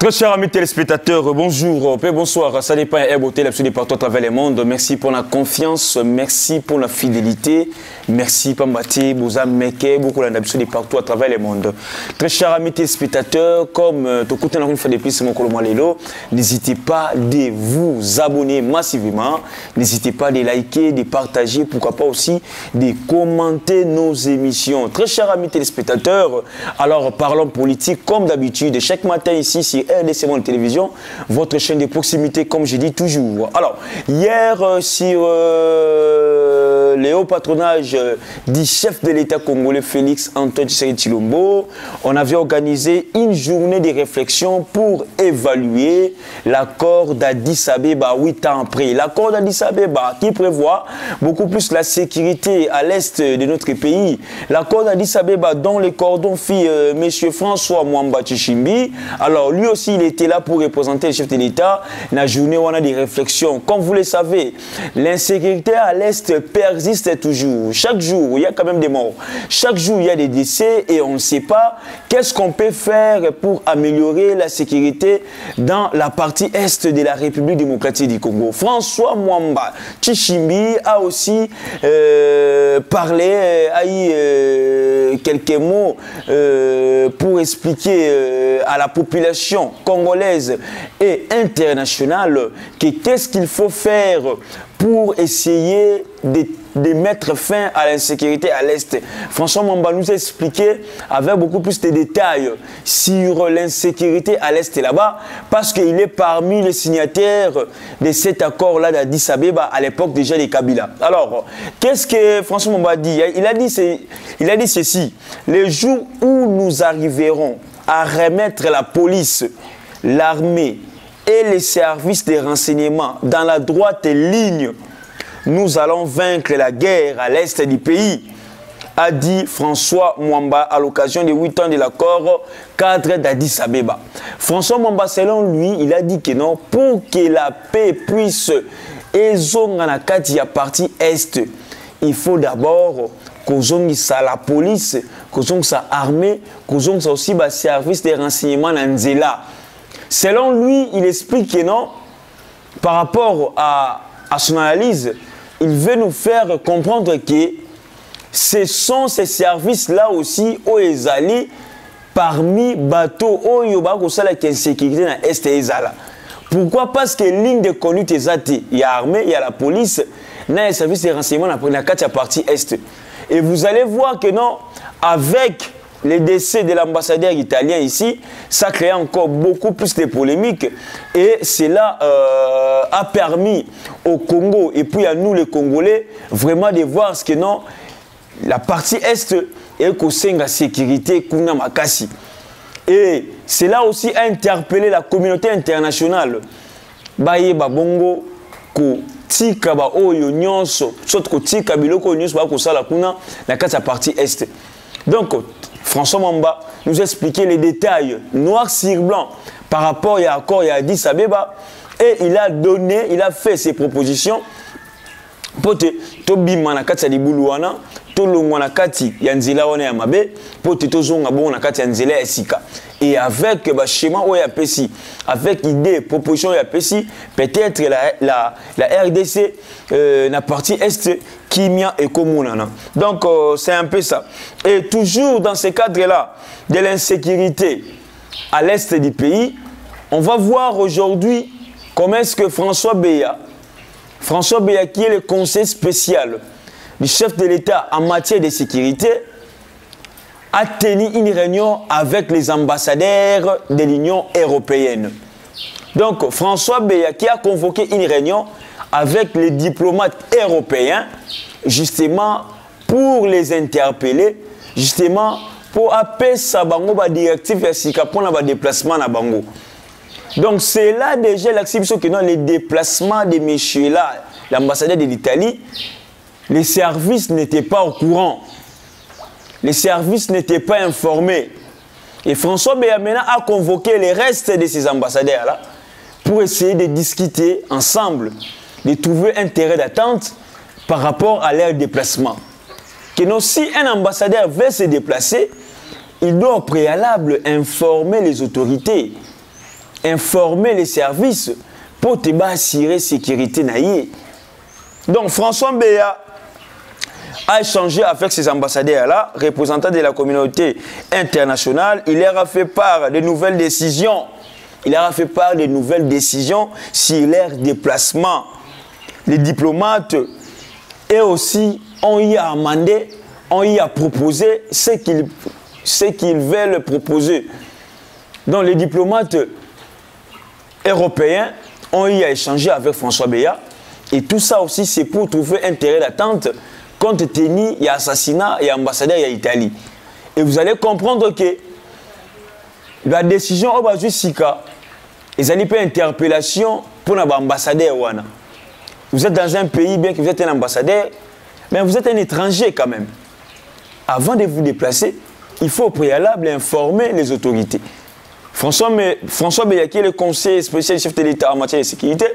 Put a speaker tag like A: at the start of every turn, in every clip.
A: Très chers amis téléspectateurs, bonjour, bonsoir, ça dépend, beauté, l'absolu partout à travers le monde. Merci pour la confiance, merci pour la fidélité, merci pour Mati, Bouza Meke, beaucoup l'absolu partout à travers le monde. Très chers amis téléspectateurs, comme tout le monde fait depuis ce moment, n'hésitez pas de vous abonner massivement, n'hésitez pas de liker, de partager, pourquoi pas aussi de commenter nos émissions. Très chers amis téléspectateurs, alors parlons politique comme d'habitude, chaque matin ici sur RDC Monde Télévision, votre chaîne de proximité, comme je dis toujours. Alors, hier, sur le haut patronage du chef de l'État congolais, Félix Antoine Tshisekedi Tshilombo, on avait organisé une journée de réflexion pour évaluer l'accord d'Addis Abeba 8 ans après. L'accord d'Addis Abeba qui prévoit beaucoup plus la sécurité à l'est de notre pays. L'accord d'Addis Abeba dont les cordons fit M. François Mwamba Tshishimbi. Alors, lui aussi, il était là pour représenter le chef de l'État. La journée où on a des réflexions. Comme vous le savez, l'insécurité à l'Est persiste toujours. Chaque jour, il y a quand même des morts. Chaque jour, il y a des décès et on ne sait pas qu'est-ce qu'on peut faire pour améliorer la sécurité dans la partie Est de la République démocratique du Congo. François Mwamba Tshishimbi a aussi parlé, a eu quelques mots pour expliquer à la population congolaise et internationale qu'est-ce qu'il faut faire pour essayer de mettre fin à l'insécurité à l'Est. François Mwamba nous a expliqué avec beaucoup plus de détails sur l'insécurité à l'Est là-bas, parce qu'il est parmi les signataires de cet accord-là d'Addis Abeba à l'époque déjà des Kabila. Alors, qu'est-ce que François Mwamba a dit? Il a dit ceci: le jour où nous arriverons à remettre la police, l'armée et les services de renseignement dans la droite ligne, nous allons vaincre la guerre à l'est du pays, a dit François Mwamba à l'occasion des 8 ans de l'accord cadre d'Addis Abeba. François Mwamba, selon lui, il a dit que non, pour que la paix puisse ezonga na kati ya partie est, il faut d'abord kozongisa la police, kozongisa armée, kozongisa aussi ba service de renseignement na nzela. Selon lui, il explique que non, par rapport à son analyse, il veut nous faire comprendre que ce sont ces services-là aussi au Ezali parmi bateaux au Yoba qui sont la sécurité dans l'Est et Ezala. Pourquoi? Parce que ligne de conduite Ezati, il y a l'armée, il y a la police, il y a les services de renseignement dans la partie Est. Et vous allez voir que non, avec les décès de l'ambassadeur italien ici, ça crée encore beaucoup plus de polémiques. Et cela a permis au Congo, et puis à nous les Congolais, vraiment de voir ce que non, la partie Est est qu'au la sécurité Kuna Makasi. Et cela aussi a interpellé la communauté internationale. Baye Babongo, ko tika ba oyo nyonso, soit ko tika biloko nyonso ba ko sala kuna na kati ya partie Est. Donc, François Mwamba nous a expliqué les détails noir sur blanc par rapport à l'accord Addis Abeba, et il a fait ses propositions pour te bima na kati ya libulu wana, to longwa na kati ya nzela wana ya mabe, pour te zonga bon na kati ya nzela ya sika. Et avec le schéma OEAPC, avec l'idée, proposition OEAPC, peut-être la RDC, la partie Est, Kimia et Komunana. Donc, c'est un peu ça. Et toujours dans ce cadre-là, de l'insécurité à l'Est du pays, on va voir aujourd'hui comment est-ce que François Beya qui est le conseiller spécial du chef de l'État en matière de sécurité, a tenu une réunion avec les ambassadeurs de l'Union européenne. Donc, François Beya qui a convoqué une réunion avec les diplomates européens, justement pour les interpeller, justement pour appeler sa bango ba directive ya pour le déplacement na bango. Donc, c'est là déjà l'activité que dans les déplacements de messieurs là, l'ambassadeur de l'Italie, les services n'étaient pas au courant. Les services n'étaient pas informés. Et François Béamena a convoqué les restes de ces ambassadeurs-là pour essayer de discuter ensemble, de trouver un terrain d'attente par rapport à leur déplacement. Que si un ambassadeur veut se déplacer, il doit au préalable informer les autorités. informer les services pour te assurer la sécurité. Donc François Beya a échangé avec ses ambassadeurs-là, représentants de la communauté internationale. Il leur a fait part de nouvelles décisions. Il leur a fait part de nouvelles décisions sur leur déplacement. Les diplomates et aussi ont y amendé, ont y proposé ce qu'ils veulent proposer. Donc les diplomates européens ont y échangé avec François Beya. Et tout ça aussi, c'est pour trouver un terrain d'attente compte tenu il y a assassinat et ambassadeur en Italie. Et vous allez comprendre que la décision au Sika, ils ont une interpellation pour l'ambassadeur. Vous êtes dans un pays, bien que vous êtes un ambassadeur, mais vous êtes un étranger quand même. Avant de vous déplacer, il faut au préalable informer les autorités. François Beya, qui est le conseiller spécial chef de l'État en matière de sécurité,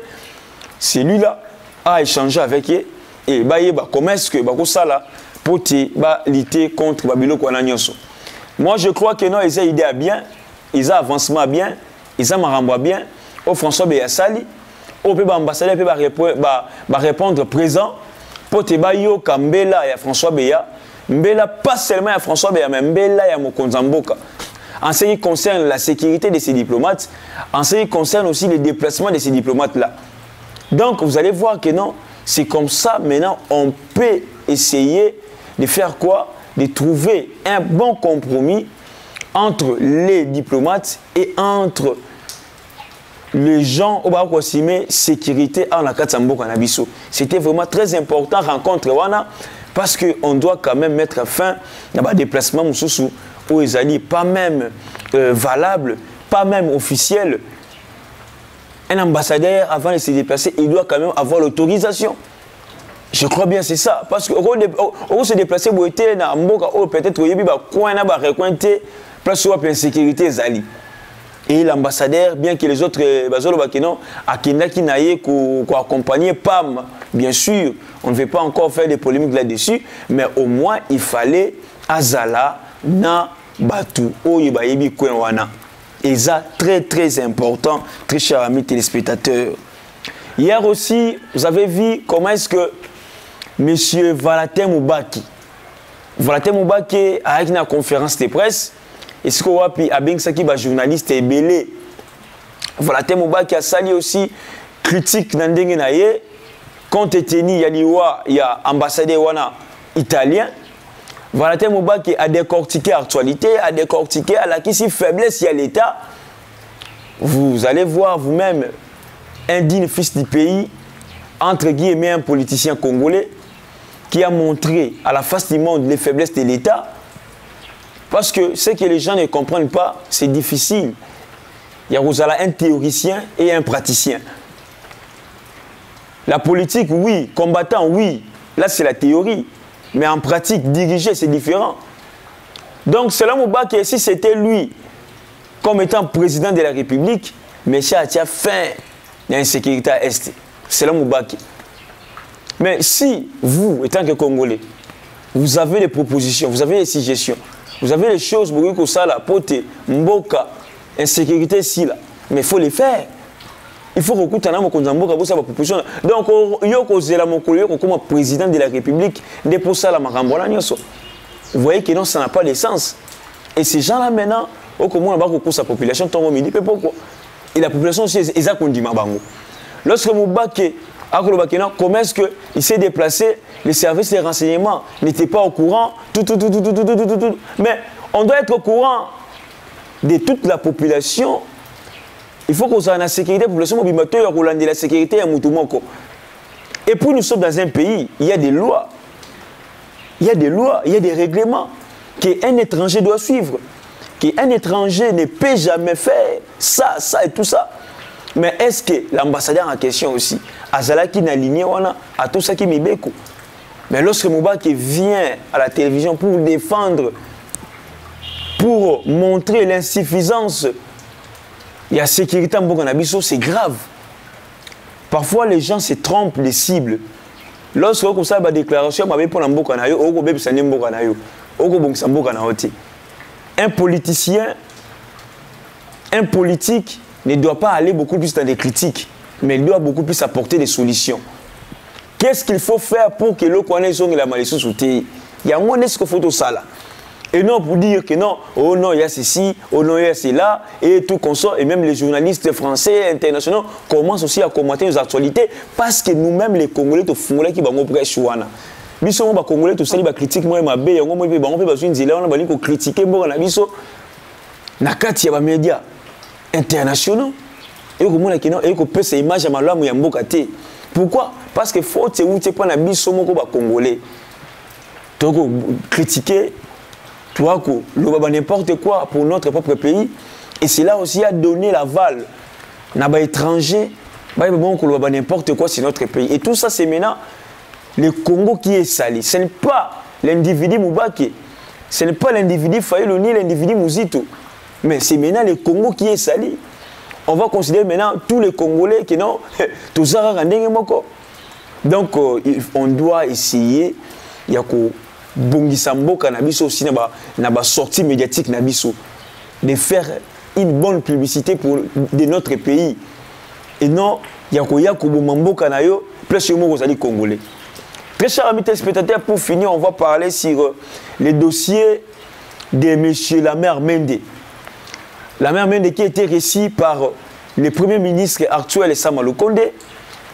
A: celui-là a échangé avec eux et comment est-ce que ça là pour lutter contre Babylone. Moi je crois que non, ils ont idée à bien, ils ont avancement bien, ils ont maramba bien. Au François Beya Sali, au peut ambassadeur peut répondre présent pour te yo Kambela et François Beya. Mbela pas seulement à François Beya, mais Mbela et à Mokonzamboka. En ce qui concerne la sécurité de ces diplomates, en ce qui concerne aussi les déplacements de ces diplomates-là. Donc, vous allez voir que non, c'est comme ça, maintenant, on peut essayer de faire quoi? De trouver un bon compromis entre les diplomates et entre les gens au Barokwasime sécurité en la Katsamboka Nabiso. C'était vraiment très important, rencontre Wana, parce qu'on doit quand même mettre fin à des déplacements où ils allaient pas même valables, pas même officiels. Un ambassadeur, avant de se déplacer, il doit quand même avoir l'autorisation. Je crois bien c'est ça. Parce qu'on se déplacer, peut-être place où la sécurité zali. Et l'ambassadeur, bien que les autres accompagner PAM, bien sûr, on ne veut pas encore faire des polémiques là-dessus, mais au moins il fallait Azala na Batu Oyebayebi Kwenwana. Et ça, très très important, très chers amis téléspectateurs. Hier aussi, vous avez vu comment est-ce que M. Valatin Moubaki a eu une conférence de presse. Est-ce que Wapi a bien un journaliste est belé? Valatin Moubaki a sali aussi critique dans le Naye. Compte tenu, il y a ambassadeur wana italien. Valatin Moubaki a décortiqué l'actualité, a décortiqué à la faiblesse il y a l'État. Vous allez voir vous-même un digne fils du pays, entre guillemets un politicien congolais, qui a montré à la face du monde les faiblesses de l'État. Parce que ce que les gens ne comprennent pas, c'est difficile. Il y a un théoricien et un praticien. La politique, oui. Combattant, oui. Là, c'est la théorie. Mais en pratique, diriger, c'est différent. Donc, selon Moubaki, si c'était lui, comme étant président de la République, M. Atia fin l'insécurité à Est. Selon Moubaki. Mais si vous, étant que Congolais, vous avez des propositions, vous avez des suggestions, vous avez des choses, pour ça, la pote, mboka, insécurité, si là, mais il faut les faire. Il faut recouper un homme pour sa proposition. Donc, il y a comme président de la République, déposer ça la marambola. Vous voyez que non, ça n'a pas de sens. Et ces gens-là, maintenant, comment on va recouper sa population, pourquoi? Et la population aussi, ils ont dit Mabango. Lorsque Moubaki, comment est-ce qu'il s'est déplacé, les services de renseignement n'étaient pas au courant, mais on doit être au courant de toute la population. Il faut qu'on soit dans la sécurité, la population de la sécurité à Moutoumoko. Et puis nous sommes dans un pays, il y a des lois. Il y a des lois, il y a des règlements qu'un étranger doit suivre. Qu'un étranger ne peut jamais faire ça, ça et tout ça. Mais est-ce que l'ambassadeur en question aussi, Azalaki n'a aligné à tout ça qui m'est béco? Mais lorsque Moubaki vient à la télévision pour défendre, pour montrer l'insuffisance, il y a sécurité en Bokanabiso, c'est grave. Parfois, les gens se trompent les cibles. Lorsque vous avez une déclaration, un politicien, un politique ne doit pas aller beaucoup plus dans des critiques, mais il doit beaucoup plus apporter des solutions. Qu'est-ce qu'il faut faire pour que l'eau connaisse la malédiction sous terre? Il y a moins de ce qu'il faut tout ça là. Et non pour dire que non, oh non, il y a ceci, oh non, il y a cela, et tout consort. Et même les journalistes français, internationaux, commencent aussi à commenter nos actualités parce que nous-mêmes, les Congolais, nous faisons qui vont prêcher. Nous sommes les Congolais, tout ça, ils critiquent moi, ma bé, on va critiquer moi, on a vu ça. Nakati ya médias internationaux. Et on peut ces images à malheur, mais pourquoi? Parce que faut que vous pas nabi somo ko ba Congolais. Donc critiquer toi ko n'importe quoi pour notre propre pays et c'est là aussi à donner l'aval na ba étranger ba bon ko n'importe quoi c'est notre pays et tout ça c'est maintenant le Congo qui est sali. Ce n'est pas l'individu Moubake, ce n'est pas l'individu Fayulu ni l'individu Mouzito, mais c'est maintenant le Congo qui est sali. On va considérer maintenant tous les Congolais qui n'ont tout ça. Donc, on doit essayer, il y a que Bongisambo Kanabiso aussi, na sortie médiatique Nabiso, de faire une bonne publicité de notre pays. Et non, il y a que Bomambo Kanayo, plus de Congolais. Très chers amis téléspectateurs, pour finir, on va parler sur les dossiers de M. Lamère Mende. Lamère Mende qui a été reçu par le Premier ministre actuel Sama Lukonde.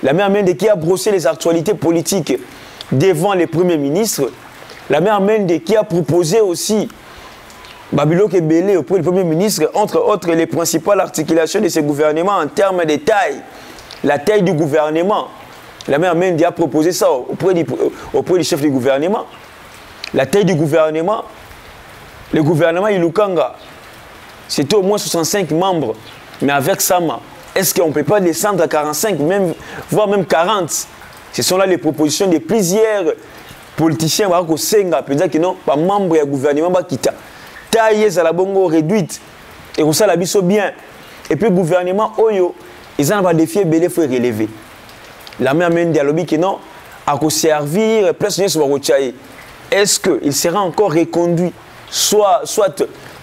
A: Lamère Mende qui a brossé les actualités politiques devant le Premier ministre. Lamère Mende qui a proposé aussi Babilo Kebele auprès du Premier ministre, entre autres les principales articulations de ce gouvernement en termes de taille. La taille du gouvernement. Lamère Mende a proposé ça auprès du chef du gouvernement. La taille du gouvernement. Le gouvernement Ilukanga, c'était au moins 65 membres. Mais avec Sama, est-ce qu'on ne peut pas descendre à 45, même, voire même 40? Ce sont là les propositions de plusieurs politiciens qui n'ont pas membre du gouvernement. Taille à la bongo réduite. Et ça la biso bien. Et puis le gouvernement, ils ont un défi, il faut relever. La mère Mende a lobby qui non, à servir, plus de sur est-ce qu'il sera encore reconduit? Soit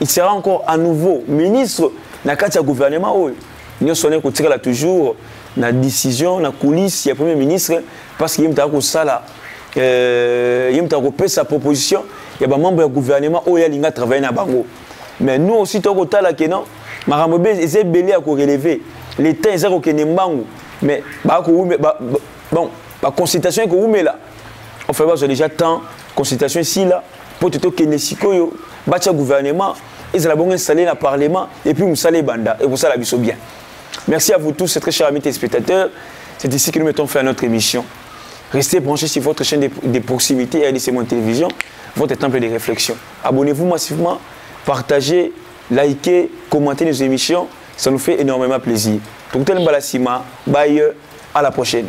A: il sera encore à nouveau ministre dans le gouvernement. Nous sommes toujours dans la décision, dans la coulisse, il y a le Premier ministre, parce qu'il y a sa proposition, il y a un membre du gouvernement qui a travaillé dans le Bango. Mais nous aussi, nous avons dit que non, ils ont belé à relever. L'État est au Bango. Mais bon, la consultation que vous mettez là, on fait déjà tant de consultation ici là, pour tout que le gouvernement, ils ont installé le Parlement et puis vous allez banda et vous allez bien. Merci à vous tous, très chers amis téléspectateurs. C'est ici que nous mettons fin à notre émission. Restez branchés sur votre chaîne de proximité et RDC Télévision, votre temple de réflexion. Abonnez-vous massivement, partagez, likez, commentez nos émissions. Ça nous fait énormément plaisir. Donc, tel Balasima, bye, à la prochaine.